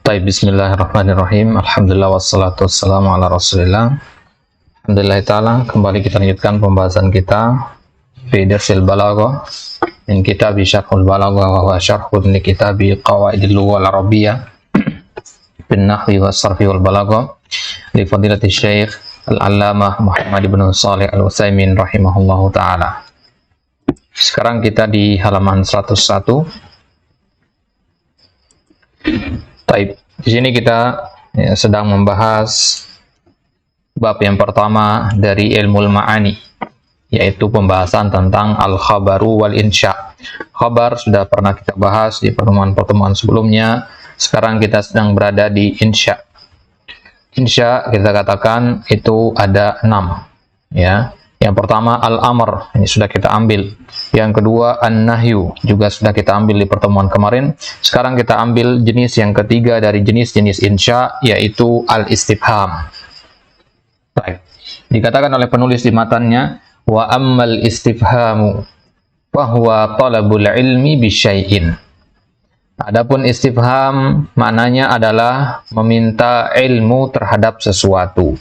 Baik, bismillahirrahmanirrahim. Alhamdulillah wassalatu wassalamu ala rasulillah. Alhamdulillah ta'ala, kembali kita lanjutkan pembahasan kita fi darsil balaghah min kitab Syarhul Balaghah wa huwa syarhun li kitab Qawaidil Lughah Al-Arabiyyah bin Nahwi was Sarfi wal Balaghah li fadilati Syekh Al-Allamah Muhammad ibn Shalih Al-Utsaimin rahimahullahu taala. Sekarang kita di halaman 101. Baik, di sini kita sedang membahas bab yang pertama dari ilmu ma'ani, yaitu pembahasan tentang al-khabaru wal insya. Khabar sudah pernah kita bahas di pertemuan-pertemuan sebelumnya. Sekarang kita sedang berada di insya. Insya kita katakan itu ada 6, ya. Yang pertama al-amr, ini sudah kita ambil. Yang kedua an-nahyu, juga sudah kita ambil di pertemuan kemarin. Sekarang kita ambil jenis yang ketiga dari jenis-jenis insya, yaitu al-istifham. Baik. Dikatakan oleh penulis di matanya, wa ammal istifhamu wa huwa talabul ilmi bisyai'in. Adapun istifham maknanya adalah meminta ilmu terhadap sesuatu.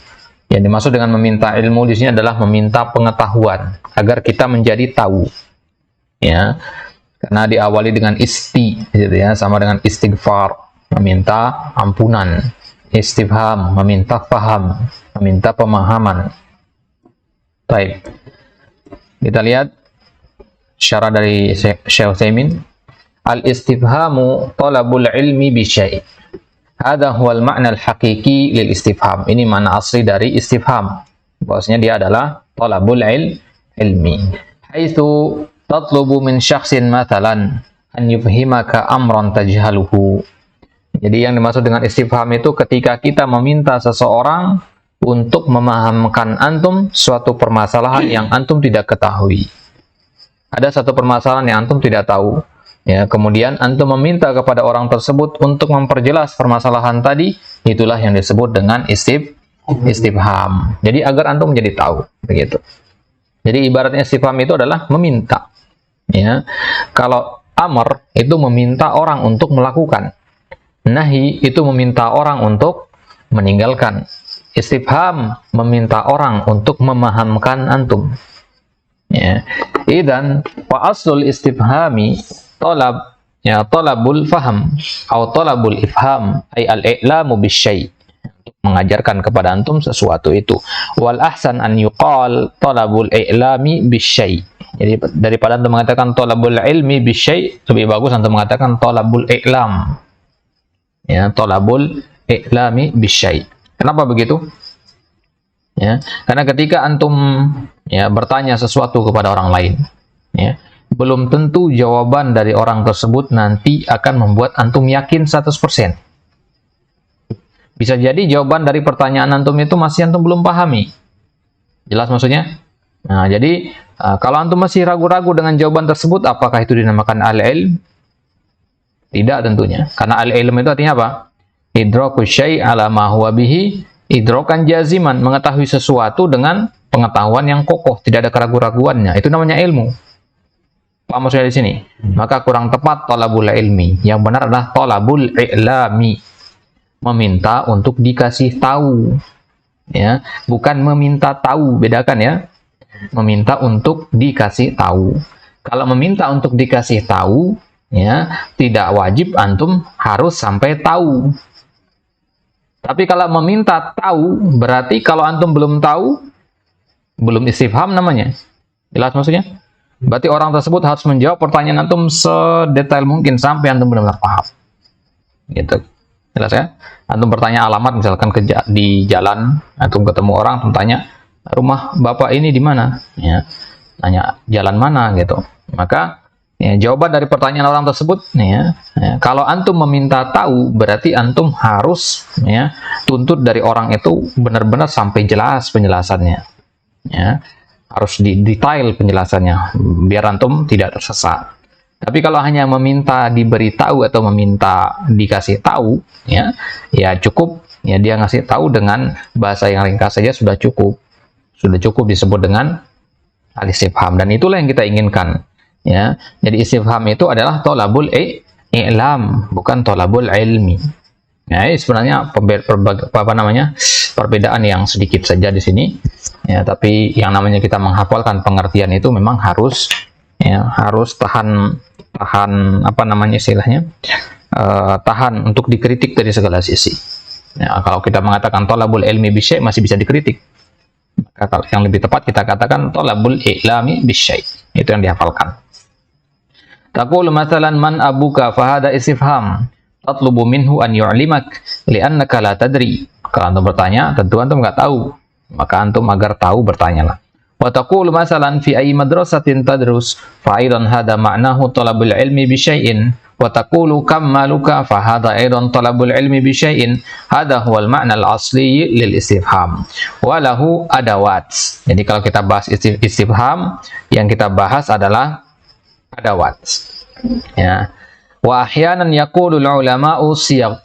Yang dimaksud dengan meminta ilmu di sini adalah meminta pengetahuan agar kita menjadi tahu. Ya. Karena diawali dengan gitu ya, sama dengan istighfar, meminta ampunan. Istifham, meminta faham, meminta pemahaman. Baik. Kita lihat syarah dari Syekh Utsaimin. Al-istifhamu talabul ilmi bi syai'. Hadha huwal ma'na al-haqiqi lil istifham. Ini makna asli dari istifham. Bahwasanya dia adalah talabul ilmi. Haitsu tatlubu min syakhsin mathalan an yufhimaka amran tajhaluhu. Jadi yang dimaksud dengan istifham itu ketika kita meminta seseorang untuk memahamkan antum suatu permasalahan yang antum tidak ketahui. Ada satu permasalahan yang antum tidak tahu. Ya, kemudian antum meminta kepada orang tersebut untuk memperjelas permasalahan tadi, itulah yang disebut dengan istifham. Jadi agar antum menjadi tahu, begitu. Jadi ibaratnya istifham itu adalah meminta. Ya. Kalau amr itu meminta orang untuk melakukan. Nahi itu meminta orang untuk meninggalkan. Istifham meminta orang untuk memahamkan antum. Ya. Idzan wa aslul istifhami talabul faham atau talabul ifham ay al-i'lamu bisyai', mengajarkan kepada antum sesuatu itu. Wal ahsan an yuqal talabul i'lami bisyai'. Jadi daripada antum mengatakan talabul ilmi bisyai', lebih bagus antum mengatakan talabul i'lam. Ya, talabul i'lami bisyai'. Kenapa begitu? Ya, karena ketika antum bertanya sesuatu kepada orang lain, ya, belum tentu jawaban dari orang tersebut nanti akan membuat antum yakin 100%. Bisa jadi jawaban dari pertanyaan antum itu masih antum belum pahami. Jelas maksudnya? Nah, jadi kalau antum masih ragu-ragu dengan jawaban tersebut, apakah itu dinamakan al-ilm? Tidak tentunya. Karena al-ilm itu artinya apa? Idraku syai' ala ma huwa bihi idrokan jaziman, mengetahui sesuatu dengan pengetahuan yang kokoh, tidak ada keraguan-raguannya. Itu namanya ilmu. Apa maksudnya di sini? Maka kurang tepat talabul ilmi. Yang benar adalah talabul i'lami. Meminta untuk dikasih tahu. Ya, bukan meminta tahu, bedakan ya. Meminta untuk dikasih tahu. Kalau meminta untuk dikasih tahu, ya, tidak wajib antum harus sampai tahu. Tapi kalau meminta tahu, berarti kalau antum belum tahu, belum istifham namanya. Jelas maksudnya? Berarti orang tersebut harus menjawab pertanyaan antum sedetail mungkin sampai antum benar-benar paham. Gitu. Jelas ya? Antum bertanya alamat misalkan di jalan, antum ketemu orang, antum tanya, rumah bapak ini di mana? Ya. Tanya jalan mana gitu. Maka ya, jawaban dari pertanyaan orang tersebut, kalau antum meminta tahu, berarti antum harus tuntut dari orang itu benar-benar sampai jelas penjelasannya. Ya. Harus detail penjelasannya biar antum tidak tersesat. Tapi kalau hanya meminta diberitahu atau meminta dikasih tahu, ya cukup, ya dia ngasih tahu dengan bahasa yang ringkas saja sudah cukup disebut dengan al-istifham, dan itulah yang kita inginkan. Ya, jadi istifham itu adalah talabul i'lam, bukan talabul ilmi. Ya, ini sebenarnya perbedaan yang sedikit saja di sini. Ya, tapi yang namanya kita menghafalkan pengertian itu memang harus tahan apa namanya istilahnya? Tahan untuk dikritik dari segala sisi. Ya, kalau kita mengatakan thalabul ilmi bisyai masih bisa dikritik. Maka kalau yang lebih tepat kita katakan thalabul ilmi bisyai. Itu yang dihafalkan. Taqulu mathalan man abuka fahada istifham. Tatlubu minhu an yu'limak li'annaka la tadri. Kalau antum bertanya, tentu antum nggak tahu. Maka antum agar tahu bertanyalah. Wa taqulu masalan fi ayyi madrasatin tadrus fa aidan hada ma'nahu talabul ilmi bi syai'in wa taqulu kam maluka fa hada aidan talabul ilmi bi syai'in. Hada huwal ma'na al-asli lil istifham wa lahu adawat. Jadi kalau kita bahas istifham, yang kita bahas adalah adawat. Ya. Wa ahyanan yaqulul ulama'u siyag.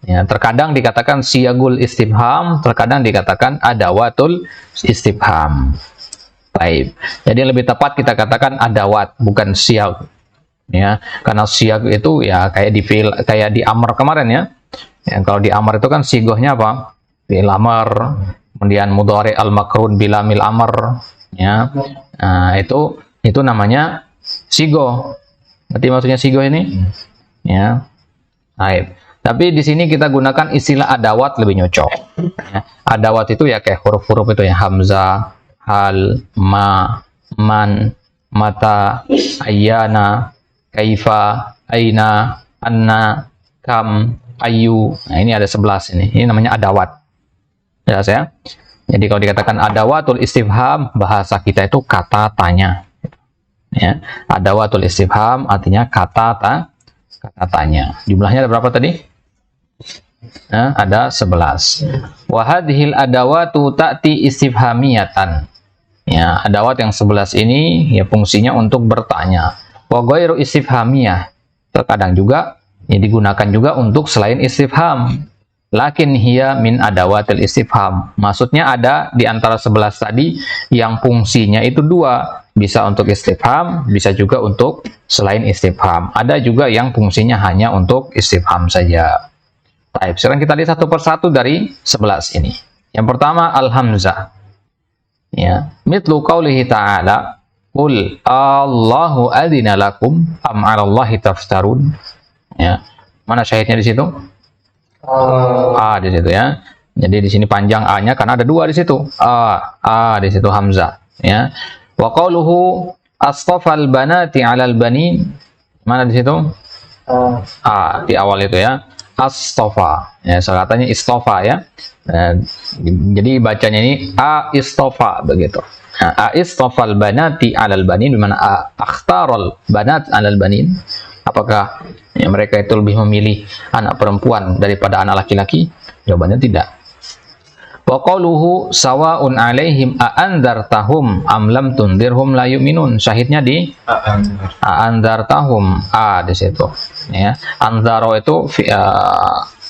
Ya, terkadang dikatakan siyagul istifham, terkadang dikatakan adawatul istifham. Baik. Jadi lebih tepat kita katakan adawat, bukan siyag. Ya, karena siyag itu ya kayak di amr kemarin ya. Yang kalau di amr itu kan sigohnya apa? Fi'il amr, kemudian mudhari al-makrun bilamil amr, ya. Nah, itu namanya sigoh. Berarti maksudnya sigoh ini, ya. Baik. Tapi di sini kita gunakan istilah adawat lebih nyocok. Ya. Adawat itu ya kayak huruf-huruf itu ya, hamzah, hal, ma, man, mata, ayyana, kaifa, aina, anna, kam, ayu. Nah, ini ada 11 ini. Ini namanya adawat. Jelas ya? Jadi kalau dikatakan adawatul istifham, bahasa kita itu kata tanya. Ya, adawatul istifham artinya kata tanya. Jumlahnya ada berapa tadi? Nah, ada 11. Wa hadhil adawatu ta'ti istifhamiyatan. Ya, adawat yang 11 ini ya fungsinya untuk bertanya. Wa ghairu istifhamiyah. Terkadang juga ya digunakan juga untuk selain istifham. Lakin hiya min adawatil istifham. Maksudnya ada di antara 11 tadi yang fungsinya itu dua. Bisa untuk istifham, bisa juga untuk selain istifham. Ada juga yang fungsinya hanya untuk istifham saja. Baik, sekarang kita lihat satu persatu dari 11 ini. Yang pertama al-hamzah. Ya, mithlu qaulihi ta'ala, "Qul Allahu adzina lakum am 'alallahi taftarun." Ya. Mana syahidnya di situ? A di situ ya. Jadi di sini panjang A-nya karena ada dua di situ. A di situ hamzah, ya. Wa qauluhu astafal banati 'alal banin. Mana di situ? Di awal itu ya. Astafa. Ya, katanya istofa ya. Jadi bacanya ini a istofa begitu. A istofal banati 'alal banin, di mana a akhtaral banat 'alal banin. Apakah ya, mereka itu lebih memilih anak perempuan daripada anak laki-laki? Jawabannya tidak. Wa qauluhu sawa'un 'alaihim a andzartahum am lam tundirhum la yu'minun. Syahidnya di a andzartahum, a di situ ya. Andzaro itu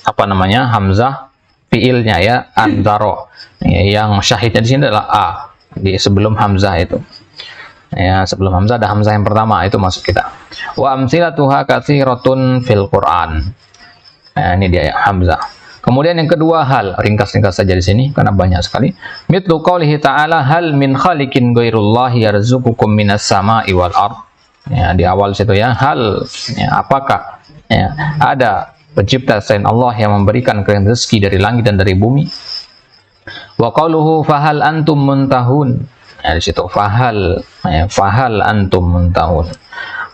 apa namanya? Hamzah fiilnya ya, andzaro. Ya, yang syahidnya di sini adalah a di sebelum hamzah itu. Ya, sebelum hamzah ada hamzah yang pertama, itu masuk kita. Wa amsilatuha katsiratun fil Qur'an. Nah, ini dia ya, hamzah. Kemudian yang kedua hal, ringkas-ringkas saja di sini karena banyak sekali. Mithlu qaulihi ta'ala hal min khaliqin ghairullahi yarzuqukum minas sama'i wal ard. Ya, di awal situ ya, hal ya, apakah ya, ada pencipta selain Allah yang memberikan kalian rezeki dari langit dan dari bumi. Wa qauluhu fahal antum muntahun. Ya, di situ fahal ya, fahal antum muntahun.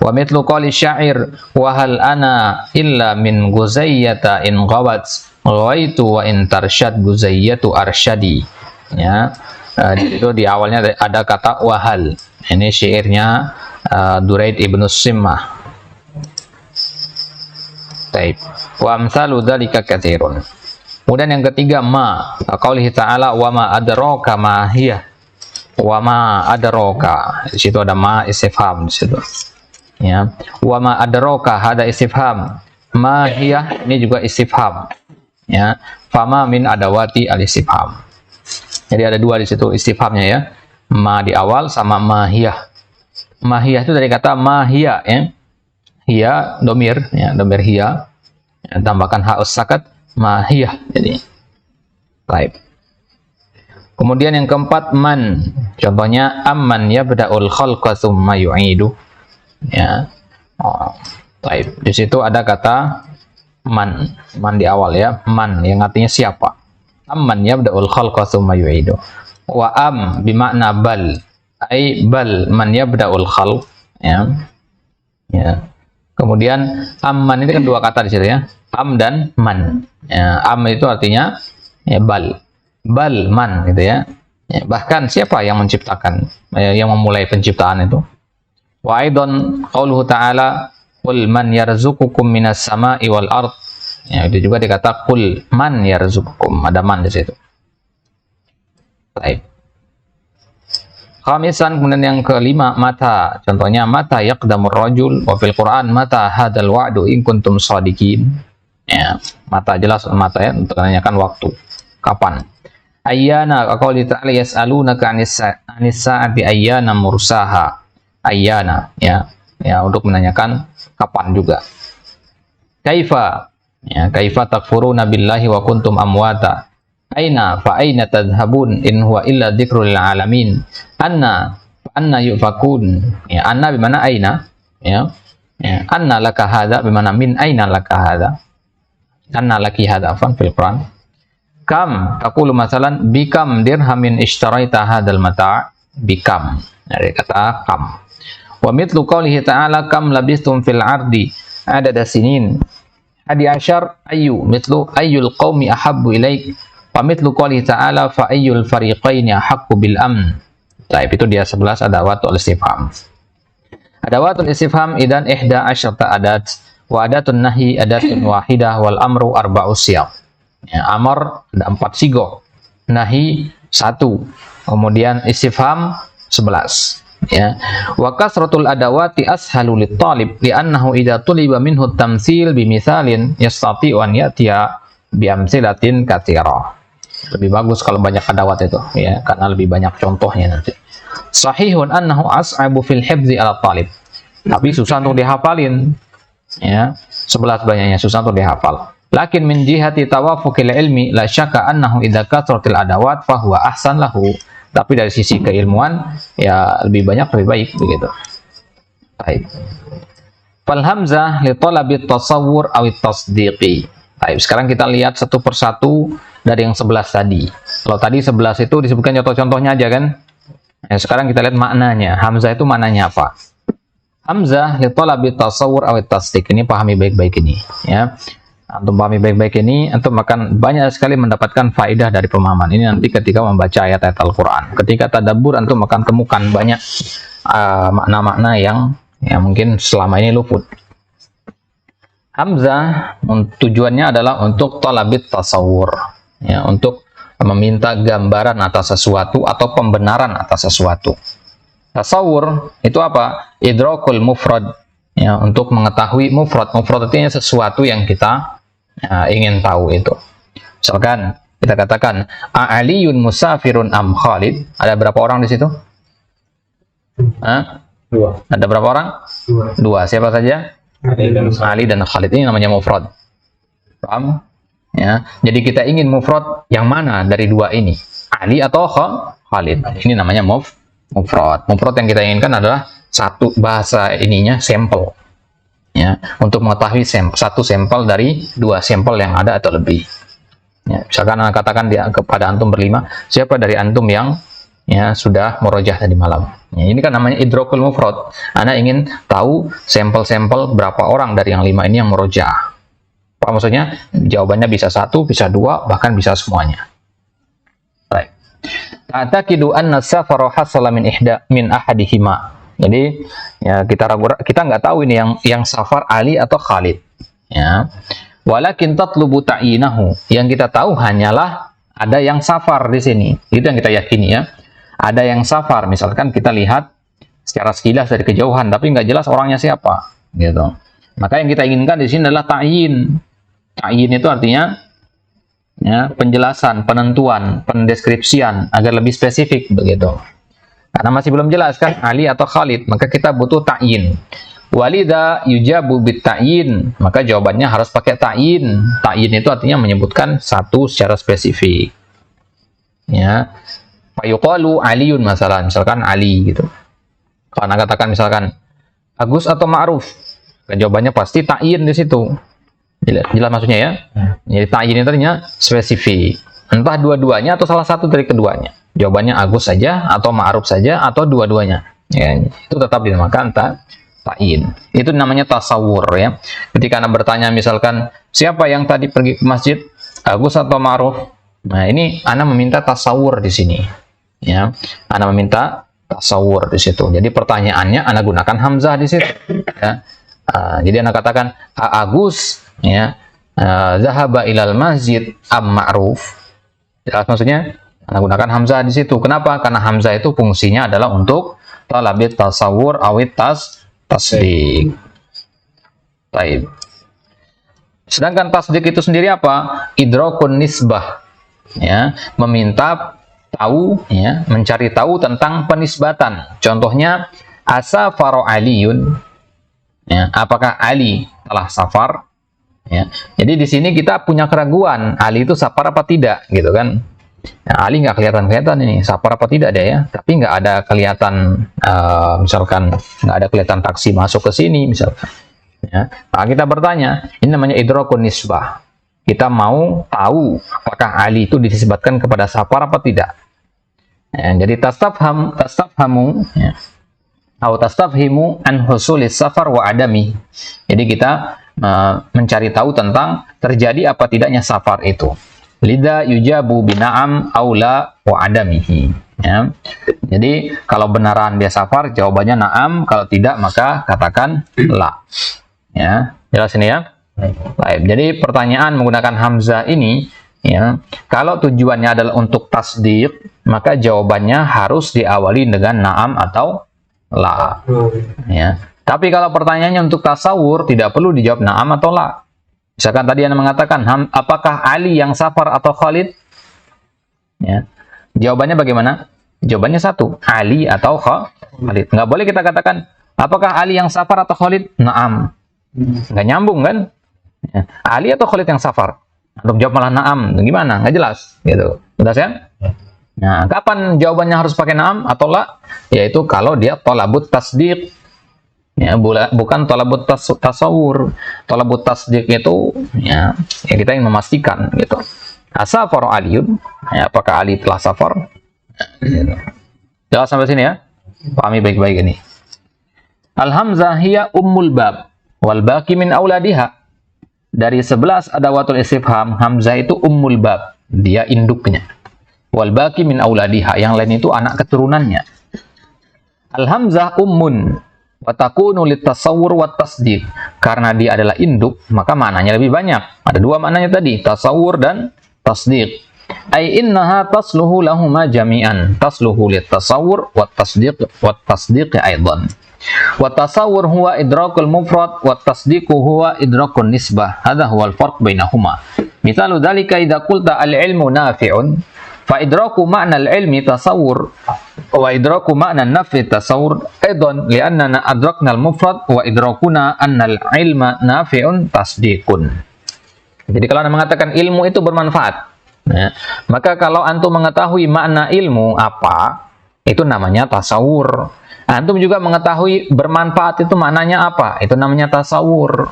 Wa mithlu qali syair wa hal ana illa min guzayyata in ghawat ghawaitu wa in tarsyad guzayyatu arsyadi. Ya, itu di awalnya ada kata wahal. Ini syairnya Duraid ibnu Simmah. Taib. Wa amsalu dzalika katsirun. Kemudian yang ketiga ma, qaulihi ta'ala wa ma adraka ma hiya. Wa ma adraka. Di situ ada ma istifham di situ. Ya, wa ma adraka hada istifham. Ma hiya ini juga istifham. Ya, fama min adawati al-istifham. Jadi ada dua di situ istifhamnya ya. Ma di awal sama mahiyah. Mahiyah itu dari kata mahiyah ya. Hiya domir ya, domir hiya. Tambahkan haus sakat mahiyah. Jadi baik. Kemudian yang keempat man. Contohnya amman yabda'ul khalqa tsumma yu'idu. Ya. Baik. Di situ ada kata man. Man di awal ya. Man yang artinya siapa? Amman yabda'ul khalqa tsumma yu'idu. Wa am bimakna bal. Ai bal man yabda'ul khalq. Ya. Ya. Kemudian amman ini kan dua kata di situ ya. Am dan man. Ya, am itu artinya ya bal. Bal man gitu ya. Ya, bahkan siapa yang menciptakan, yang memulai penciptaan itu? Wa aidan qauluhu ta'ala qul man yarzuqukum minas sama'i wal ard. Ya, itu juga dikata qul man yarzuqukum, ada man di situ. Baik. Khamisan, kemudian yang kelima mata. Contohnya mata yaqdamur rajul wa fil Quran mata hadzal wa'du in kuntum shadiqin. Ya, mata jelas mata ya untuk menanyakan waktu. Kapan? Ayyana qauli ta'ala yas'alunaka 'anis sa'ati ayyana mursaha. Ayyana ya. Ya, untuk menanyakan kapan juga. Kaifa? Ya, kaifa takfuruna billahi wa kuntum amwata. Aina fa aina tadhhabun in huwa illa dzikrul lil alamin. Anna yufakun. Ya, anna bimana aina? Ya. Ya, anna laka hadza bimana min aina laka hadza. Anna laki hadza fil Quran. Kam taqulu masalan bikam dirhamin ishtaraita hadzal mata' bikam. Dari kata kam. Wa mithlu qoulihi ta'ala kam labistum fil ardi adada sinin. Hadi asyar ayu mithlu ayyul qaumi ahabbu ilaik. Wa mithlu qoulihi ta'ala fa ayyul fariqaini ahaqqu bil amn. Baik, itu dia 11 adawatul istifham. Adawatul istifham idan ihda asyarta adat wa adatun nahi adatun wahidah wal amru arba'u siyaq. Ya, amar ada 4 sigo, nahi 1, kemudian istifham 11. Ya, wa kasratul adawati ashalu lit talib li'annahu idza tuliba minhu tamtsil bimithalin yastati'u an ya'tiya bi amsilatin katsira. Lebih bagus kalau banyak adawat itu ya, karena lebih banyak contohnya nanti. Sahihun annahu as'abu fil hifzi ala talib. Tapi susah untuk dihafalin. Ya, 11 banyaknya susah untuk dihafal. Lakin min jihati tawafuqil ilmi la syakka annahu idza kathratil adawat fa huwa ahsan lahu. Tapi dari sisi keilmuan ya lebih banyak lebih baik begitu. Baik. Fal hamzah li talabi tasawwur aw tasdiqi. Baik, sekarang kita lihat satu persatu dari yang 11 tadi. Kalau tadi 11 itu disebutkan contoh-contohnya aja kan? Ya, sekarang kita lihat maknanya. Hamzah itu maknanya apa? Hamzah li talabi tasawwur aw tasdiq. Ini pahami baik-baik ini ya. Antum pahami baik-baik ini, antum akan banyak sekali mendapatkan faedah dari pemahaman ini nanti ketika membaca ayat-ayat Al-Quran. Ketika tadabbur, antum akan temukan banyak makna-makna yang mungkin selama ini luput. Hamzah tujuannya adalah untuk talabit tasawur, ya, untuk meminta gambaran atas sesuatu atau pembenaran atas sesuatu. Tasawur itu apa? Idrakul mufrad, ya, untuk mengetahui mufrad. Mufrad artinya sesuatu yang kita ingin tahu itu. Misalkan kita katakan A'aliyun musafirun am Khalid. Ada berapa orang di situ? Dua. Ada berapa orang? Dua. Siapa saja? Ali dan Khalid. Ini namanya mufrad. Paham? Ya. Jadi kita ingin mufrad yang mana dari dua ini? Ali atau Khalid. Ini namanya mufrad. Mufrad yang kita inginkan adalah satu bahasa ininya sampel. Ya, untuk mengetahui satu sampel dari dua sampel yang ada atau lebih. Ya, misalkan anak katakan kepada antum berlima, siapa dari antum yang ya sudah merojah tadi malam? Ya, ini kan namanya idrakul mufrad. Anda ingin tahu sampel-sampel berapa orang dari yang 5 ini yang merojah. Apa maksudnya? Jawabannya bisa 1, bisa 2, bahkan bisa semuanya. Baik. Ta'taqidu anna safara hasala min ahadihima. Jadi ya kita nggak tahu ini yang safar Ali atau Khalid. Ya. Walakin tatlubu ta'yinahu. Yang kita tahu hanyalah ada yang safar di sini. Itu yang kita yakini ya. Ada yang safar. Misalkan kita lihat secara sekilas dari kejauhan, tapi nggak jelas orangnya siapa. Gitu. Maka yang kita inginkan di sini adalah ta'yin. Ta'yin itu artinya ya, penjelasan, penentuan, pendeskripsian agar lebih spesifik begitu. Karena masih belum jelas kan Ali atau Khalid, maka kita butuh ta'yin. Walidha yujabu bit ta'yin, maka jawabannya harus pakai ta'yin. Ta'yin itu artinya menyebutkan satu secara spesifik. Ya. Fayuqalu Aliun masalah, misalkan Ali gitu. Kalau Anda katakan misalkan Agus atau Ma'ruf, jawabannya pasti ta'yin di situ. Jelas maksudnya ya? Jadi ta'yin itu artinya spesifik. Entah dua-duanya atau salah satu dari keduanya. Jawabannya Agus saja atau Ma'ruf saja atau dua-duanya. Ya, itu tetap dinamakan ta'yin. Itu namanya tasawur ya. Ketika Anda bertanya misalkan siapa yang tadi pergi ke masjid, Agus atau Ma'ruf? Nah, ini Anda meminta tasawur di sini. Ya. Anda meminta tasawur di situ. Jadi pertanyaannya Anda gunakan hamzah di situ. Ya. Jadi Anda katakan Agus ya, zahaba ilal masjid am Ma'ruf. Jelas maksudnya? Anda gunakan hamzah di situ. Kenapa? Karena hamzah itu fungsinya adalah untuk talabit tasawur awit tasdik. Baik. Sedangkan tasdik itu sendiri apa? Idrakun nisbah. Ya, meminta tahu ya, mencari tahu tentang penisbatan. Contohnya asafara Aliyun. Ya, apakah Ali telah safar? Ya. Jadi di sini kita punya keraguan, Ali itu safar apa tidak gitu kan. Nah, Ali nggak kelihatan ini safar apa tidak dia ya, tapi nggak ada kelihatan misalkan nggak ada kelihatan taksi masuk ke sini misalkan ya. Nah, kita bertanya, ini namanya idrakun nisbah. Kita mau tahu apakah Ali itu disebutkan kepada safar apa tidak ya. Jadi tastafhamu ya, atau tastafhimu an husulis safar wa adami. Jadi kita mencari tahu tentang terjadi apa tidaknya safar itu. Lidha yujabu bina'am aula wa adamihi. Ya. Jadi kalau benaran dia safar, jawabannya na'am. Kalau tidak, maka katakan la. Ya, jelas ini ya. Baik. Jadi pertanyaan menggunakan hamzah ini, ya, kalau tujuannya adalah untuk tasdik, maka jawabannya harus diawali dengan na'am atau la. Ya. Tapi kalau pertanyaannya untuk tasawur, tidak perlu dijawab na'am atau la. Misalkan tadi Anda mengatakan, apakah Ali yang safar atau Khalid? Ya. Jawabannya bagaimana? Jawabannya satu, Ali atau Khalid. Nggak boleh kita katakan, apakah Ali yang safar atau Khalid? Na'am. Nggak nyambung kan? Ya. Ali atau Khalid yang safar? Untuk jawab malah na'am, gimana? Nggak jelas. Gitu. Jelas ya? Nah, kapan jawabannya harus pakai na'am atau la? Yaitu kalau dia tolabut tasdiq. Ya, bukan tolabut tasawur. Tolabut tasdik itu ya kita ingin memastikan gitu. Asafar Aliyun, ya, apakah Ali telah safar? Ya, jelas sampai sini ya. Pahami baik-baik ini. Al-hamzah hiya ummul bab wal baqi min auladiha. Dari 11 adawatul istifham, hamzah itu ummul bab, dia induknya. Wal baqi min auladiha, yang lain itu anak keturunannya. Al-hamzah ummun wa takunu litasawwur wa tasdiq. Karena dia adalah induk, maka maknanya lebih banyak. Ada dua maknanya tadi, tasawwur dan tasdiq. Ai innaha tasluhu lahuma jami'an. Tasluhu litasawwur wa tasdiq aidan. Wa tasawwur huwa idrakul mufrad wa tasdiqu huwa idrakun nisbah. Hadha huwa al-farq bainahuma. Mithalu dzalika idza qulta al-ilmu nafi'un fa idraku ma'na al-ilmi tasawwur wa idraku ma'na an-nafi tasawwur aidan li'annana adrakna al-mufrad wa idrakuna anna al-ilma nafi'un tasdiqun. Jadi kalau Anda mengatakan ilmu itu bermanfaat, ya, maka kalau antum mengetahui makna ilmu apa, itu namanya tasawur. Antum juga mengetahui bermanfaat itu maknanya apa, itu namanya tasawur.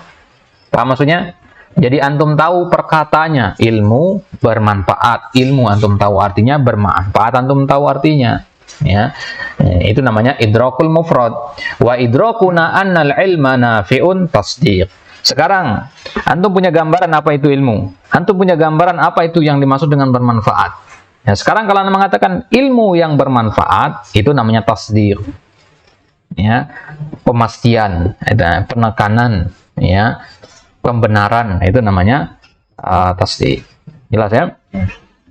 Paham maksudnya? Jadi antum tahu perkataannya, ilmu bermanfaat, ilmu antum tahu artinya, bermanfaat antum tahu artinya. Ya, itu namanya idrakul mufrad. Wa idrakuna annal ilma nafi'un tasdiq. Sekarang antum punya gambaran apa itu ilmu? Antum punya gambaran apa itu yang dimaksud dengan bermanfaat? Ya, sekarang kalau Anda mengatakan ilmu yang bermanfaat, itu namanya tasdiq. Ya, pemastian, penekanan, ya, pembenaran, itu namanya tasdiq. Jelas ya?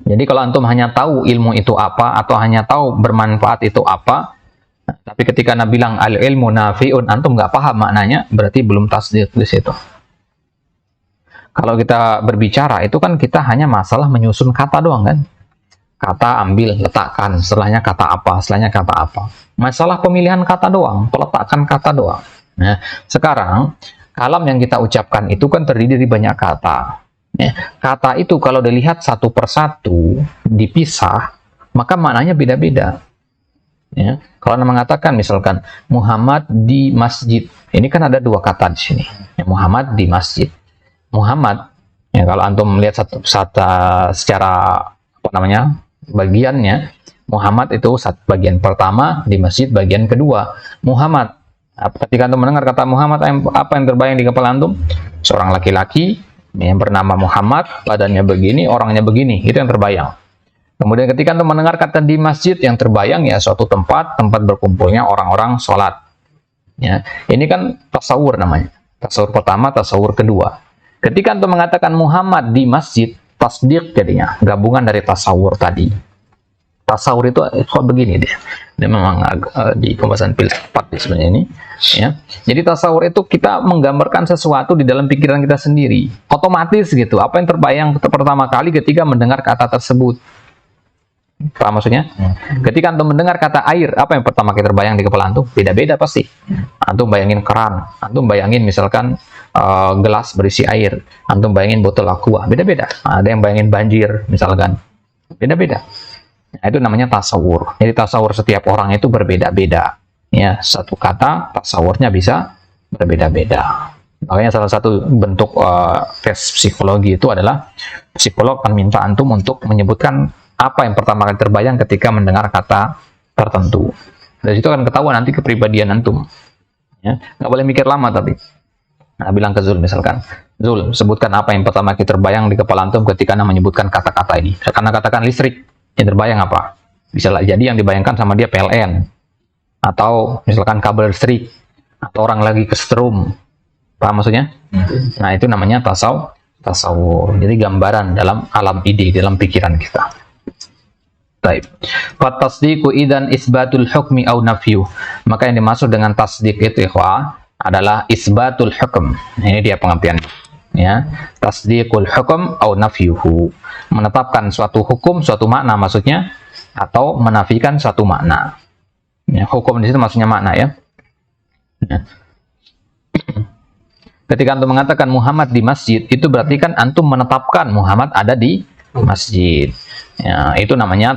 Jadi kalau antum hanya tahu ilmu itu apa, atau hanya tahu bermanfaat itu apa, tapi ketika Anda bilang al-ilmu nafi'un, antum nggak paham maknanya, berarti belum tasdiq di situ. Kalau kita berbicara, itu kan kita hanya masalah menyusun kata doang kan? Kata ambil, letakkan, setelahnya kata apa, setelahnya kata apa. Masalah pemilihan kata doang, peletakan kata doang. Nah, sekarang kalam yang kita ucapkan itu kan terdiri dari banyak kata. Ya, kata itu kalau dilihat satu persatu, dipisah, maka maknanya beda-beda. Ya, kalau Anda mengatakan misalkan Muhammad di masjid, ini kan ada dua kata di sini. Ya, Muhammad di masjid. Muhammad, ya kalau antum melihat secara apa namanya bagiannya, Muhammad itu bagian pertama, di masjid bagian kedua. Muhammad. Ketika antum mendengar kata Muhammad, apa yang terbayang di kepala antum? Seorang laki-laki yang bernama Muhammad, badannya begini, orangnya begini, itu yang terbayang. Kemudian ketika antum mendengar kata di masjid, yang terbayang ya suatu tempat berkumpulnya orang-orang sholat. Ya, ini kan tasawur namanya. Tasawur pertama, tasawur kedua. Ketika antum mengatakan Muhammad di masjid, tasdiq jadinya, gabungan dari tasawur tadi. Tasawur itu kok begini dia memang di pembahasan filsafat sebenarnya ini, ya. Jadi tasawur itu kita menggambarkan sesuatu di dalam pikiran kita sendiri, otomatis gitu. Apa yang terbayang pertama kali ketika mendengar kata tersebut? Paham maksudnya? Ketika antum mendengar kata air, apa yang pertama kali terbayang di kepala antum? Beda-beda pasti. Antum bayangin keran, antum bayangin misalkan gelas berisi air, antum bayangin botol aqua, beda-beda. Ada yang bayangin banjir misalkan, beda-beda. Nah, itu namanya tasawur. Jadi tasawur setiap orang itu berbeda-beda. Ya, satu kata tasawurnya bisa berbeda-beda. Makanya salah satu bentuk tes psikologi itu adalah psikolog akan minta antum untuk menyebutkan apa yang pertama kali terbayang ketika mendengar kata tertentu. Dari situ akan ketahuan nanti kepribadian antum. Ya, nggak boleh mikir lama tapi. Nah, bilang ke Zul misalkan, Zul, sebutkan apa yang pertama kali terbayang di kepala antum ketika Anda menyebutkan kata-kata ini. Karena katakan listrik, yang terbayang apa? Bisa jadi yang dibayangkan sama dia PLN, atau misalkan kabel listrik, atau orang lagi kesetrum. Paham maksudnya? Nah, itu namanya tasawur. Jadi gambaran dalam alam ide, dalam pikiran kita. Baik. Fatasdiqu idzan isbatul hukmi au nafyu. Maka yang dimaksud dengan tasdiq itu adalah isbatul hukm. Ini dia pengertian. Ya, tasdiqul hukm au nafyuhu. Menetapkan suatu hukum, suatu makna maksudnya, atau menafikan suatu makna. Ya, hukum di situ maksudnya makna ya. Ya. Ketika antum mengatakan Muhammad di masjid, itu berarti kan antum menetapkan Muhammad ada di masjid. Ya, itu namanya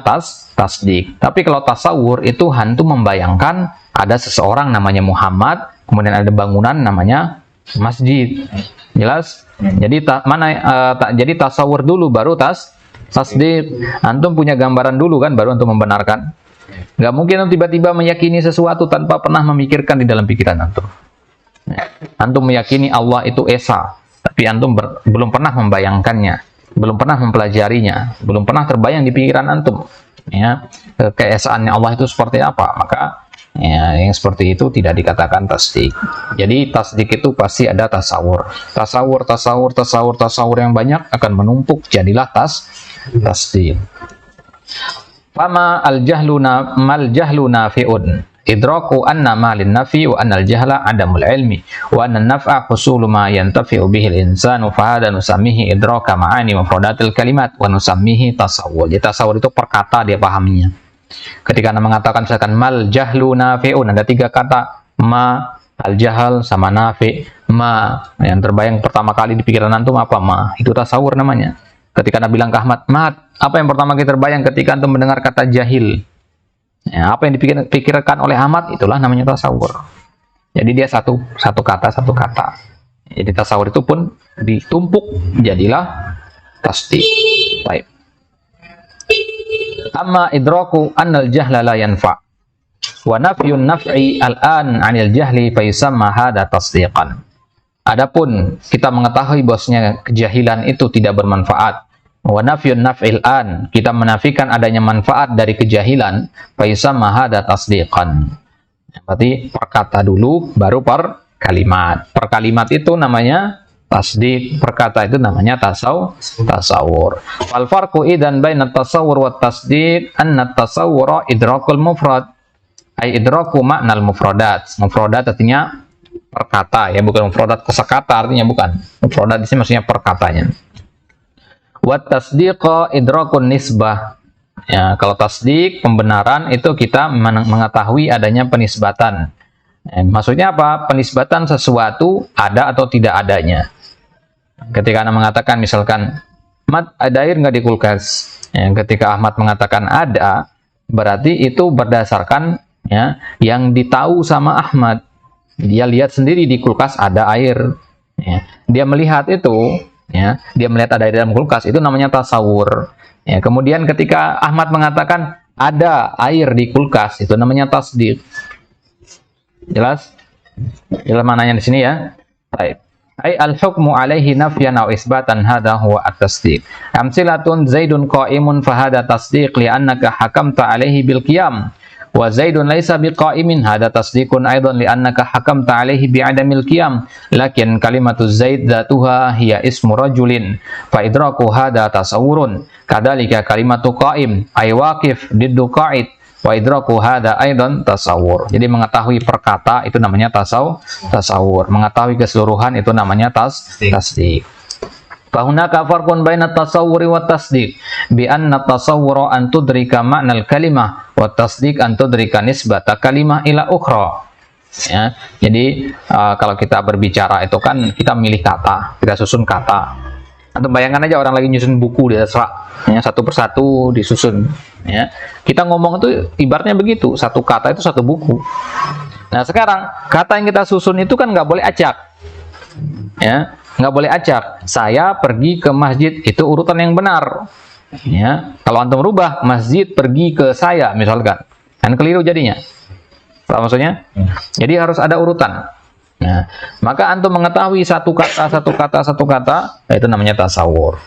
tasdik. Tapi kalau tasawur itu antum membayangkan ada seseorang namanya Muhammad, kemudian ada bangunan namanya masjid. Jelas? Jadi jadi tasawur dulu baru tasdik. Antum punya gambaran dulu kan baru antum membenarkan. Nggak mungkin tiba-tiba meyakini sesuatu tanpa pernah memikirkan di dalam pikiran antum. Antum meyakini Allah itu esa, tapi antum belum pernah membayangkannya, belum pernah mempelajarinya, belum pernah terbayang di pikiran antum. Ya, keesaannya Allah itu seperti apa? Maka ya, yang seperti itu tidak dikatakan tasdik. Jadi tasdik itu pasti ada tasawur. Tasawur yang banyak akan menumpuk jadilah tasdik. Fama al-jahluna mal jahluna fi'un. Idraku anna ma lin nafi wa anna al-jahla adamul ilmi wa anna an-naf'a husulu ma yantafi'u bihi al-insanu fa hada nusammihi idraka ma'ani mufradatil kalimat wa nusammihi tasawwur. Jadi tasawur itu perkata dia pahaminya. Ketika Anda mengatakan misalkan mal jahlu nafi'un, ada tiga kata, ma, al-jahal, sama nafi'. Ma, yang terbayang pertama kali di pikiran antum apa? Ma, itu tasawur namanya. Ketika Anda bilang ke Ahmad, Mat, apa yang pertama kali terbayang ketika antum mendengar kata jahil? Ya, apa yang dipikirkan oleh Ahmad, itulah namanya tasawur. Jadi dia satu kata. Jadi tasawur itu pun ditumpuk, jadilah tasdik. Baik. Amma idraku annal jahla la yanfa wa nafyun naf'i al-an 'anil jahli fa yusamma hadha tasdiqan. Adapun kita mengetahui bahwasanya kejahilan itu tidak bermanfaat, wa nafyun naf'il an, kita menafikan adanya manfaat dari kejahilan, fa yusamma hadha tasdiqan. Berarti perkata dulu baru per kalimat. Per kalimat itu namanya tasdik, perkata itu namanya tasawur. Wal farqu idzan baina tasawur wa tasdik anna tasawwura idrakul mufrad, ay idraku ma'nal mufradat. Mufradat artinya perkata ya, bukan mufradat kosakata, artinya bukan. Mufradat di sini maksudnya perkatanya. Wa tasdiqa idrakun nisbah. Ya, kalau tasdik pembenaran itu kita mengetahui adanya penisbatan. Maksudnya apa? Penisbatan sesuatu ada atau tidak adanya. Ketika Anda mengatakan misalkan, Ahmad, ada air nggak di kulkas? Ketika Ahmad mengatakan ada, berarti itu berdasarkan yang ditahu sama Ahmad. Dia lihat sendiri di kulkas ada air. Dia melihat itu, dia melihat ada air dalam kulkas, itu namanya tasawur. Kemudian ketika Ahmad mengatakan ada air di kulkas, itu namanya tasdik. Jelas? Jelas mananya di sini ya. Baik. Ai al-hukmu alaihi nafyan aw isbatan hadha huwa at-tasdiq. Amsilatun Zaidun qa'imun fa hadha tasdiq li'annaka hakamta alaihi bil qiyam. Wa Zaidun laisa biqa'imin hadha tasdiqun aidan li'annaka hakamta alaihi bi'adamil qiyam. Lakin kalimatu Zaid dzatuha hiya ismu rajulin fa idraku hadha tasawwurun. Kadzalika kalimatu qa'im ay waqif diddu qa'id. Wa idraku hadha aidan tasawur. Jadi mengetahui perkata itu namanya tasawur. Mengetahui keseluruhan itu namanya tasdik. Fa hunaka farqun baina tasawwuri wa tasdik bi anna tasawwura an tudrika ma'nal kalimah wa tasdik an tudrika nisbata kalimah ila ukhra. Jadi kalau kita berbicara itu kan kita milih kata, kita susun kata. Atau bayangkan aja orang lagi nyusun buku di atas rak, satu persatu disusun. Kita ngomong itu ibaratnya begitu, satu kata itu satu buku. Nah sekarang kata yang kita susun itu kan nggak boleh acak, nggak boleh acak. Saya pergi ke masjid, itu urutan yang benar. Kalau antum rubah masjid pergi ke saya misalkan, kan keliru jadinya. Apa maksudnya? Jadi harus ada urutan. Maka antum mengetahui satu kata, itu namanya tasawur.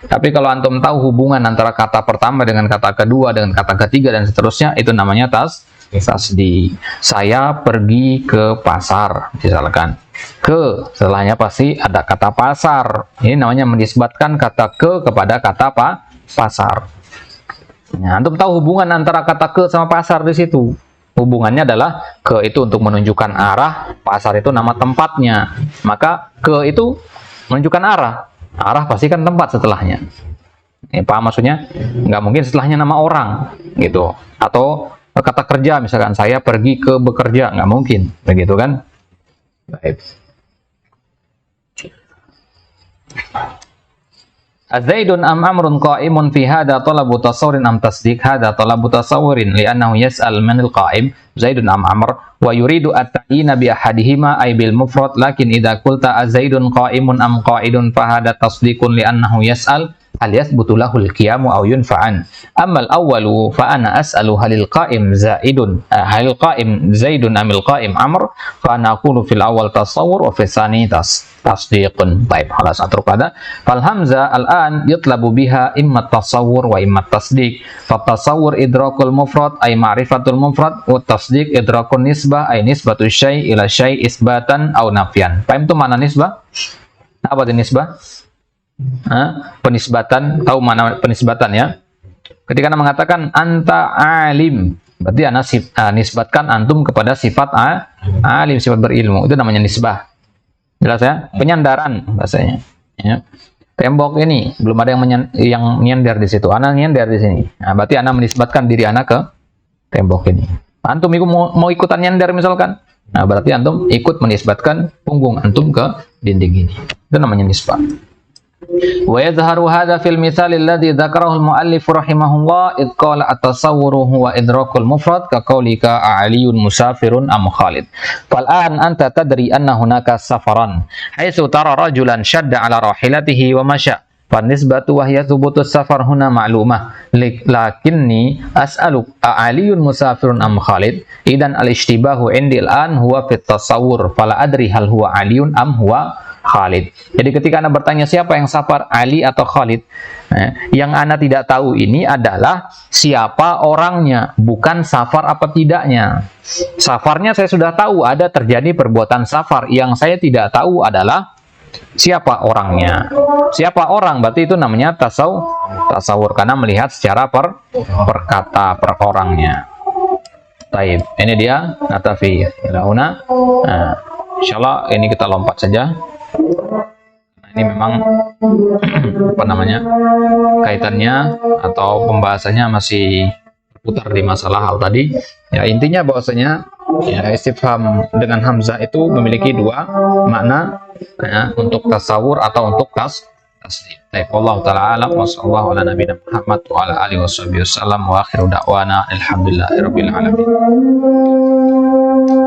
Tapi kalau antum tahu hubungan antara kata pertama dengan kata kedua dengan kata ketiga dan seterusnya, itu namanya tasdik. Saya pergi ke pasar, misalkan. Ke, setelahnya pasti ada kata pasar. Ini namanya menisbatkan kata ke kepada kata pasar. Antum tahu hubungan antara kata ke sama pasar di situ. Hubungannya adalah ke itu untuk menunjukkan arah, pasar itu nama tempatnya. Maka ke itu menunjukkan arah. Arah pasti kan tempat setelahnya. Paham maksudnya? Nggak mungkin setelahnya nama orang gitu. Atau kata kerja misalkan saya pergi ke bekerja, nggak mungkin begitu kan? Baik. Zaidun am amrun qa'imun fi hadha talabu tasawurin am tasdiq hadha talabu tasawurin li'annahu yas'al manil qa'im Zaidun am amr wa yuridu at-ta'yina bi ahadihima ay bil mufrad lakin idza qulta Zaidun qa'imun am qa'idun fa hadha tasdiqun li'annahu yas'al hal yathbutu lahul qiyamu aw yunfa'an ammal awwalu fa ana as'alu halil qa'im Zaidun halil qa'im Zaidun amil qa'im amr fa ana aqulu fil awwal tasawwur wa fi tsani tasdiqun. Baik, halas atur pada fal hamza al-an yutlabu biha imma tasawwur wa imma tasdiq. Fa tasawwur idrakul mufrad ay ma'rifatul mufrad wa tasdiq idrakun nisbah ay nisbatu syai' ila syai' isbatan aw nafyan. Paham tuh mana nisbah? Apa itu nisbah? Penisbatan, tahu mana penisbatan ya? Ketika Anda mengatakan anta alim, berarti Anda nisbatkan antum kepada sifat alim, sifat berilmu. Itu namanya nisbah. Jelas ya? Penyandaran bahasanya. Tembok ini belum ada yang nyender di situ. Anda nyender di sini. Nah, berarti Anda menisbatkan diri Anda ke tembok ini. Antum mau ikutan nyender misalkan. Nah, berarti antum ikut menisbatkan punggung antum ke dinding ini. Itu namanya nisbah. Wa yadhharu hadha fil mithal alladhi dzakarahu al-muallif rahimahullah id qala at-tasawwuru huwa idrakul mufrad ka qaulika a'aliyun musafirun am Khalid. Fal an anta tadri anna hunaka safaran haitsu tara rajulan shadda ala rahilatihi wa masya. Fan nisbatu wa hiya thubutus safar huna ma'lumah lakinni as'alu a'aliyun musafirun am Khalid idan al-ishtibahu indi al-an huwa fit tasawwur fala adri hal huwa aliyun am huwa Khalid. Jadi ketika Anda bertanya siapa yang safar, Ali atau Khalid, yang Anda tidak tahu ini adalah siapa orangnya, bukan safar apa tidaknya. Safarnya saya sudah tahu, ada terjadi perbuatan safar. Yang saya tidak tahu adalah siapa orangnya. Siapa orang, berarti itu namanya tasawur, karena melihat secara perkata, per orangnya. Taib. Ini dia natafi. Nah, insyaallah ini kita lompat saja. Ini memang apa namanya kaitannya atau pembahasannya masih putar di masalah hal tadi. Ya intinya bahwasanya Ya, istifham dengan hamzah itu memiliki dua makna, ya, untuk tasawur atau untuk tasdim. Baik, Allah taala alam wa sallallahu ala nabiyina Muhammad wa ala alihi wasallam wa akhiru da'wana alhamdulillahirabbil alamin.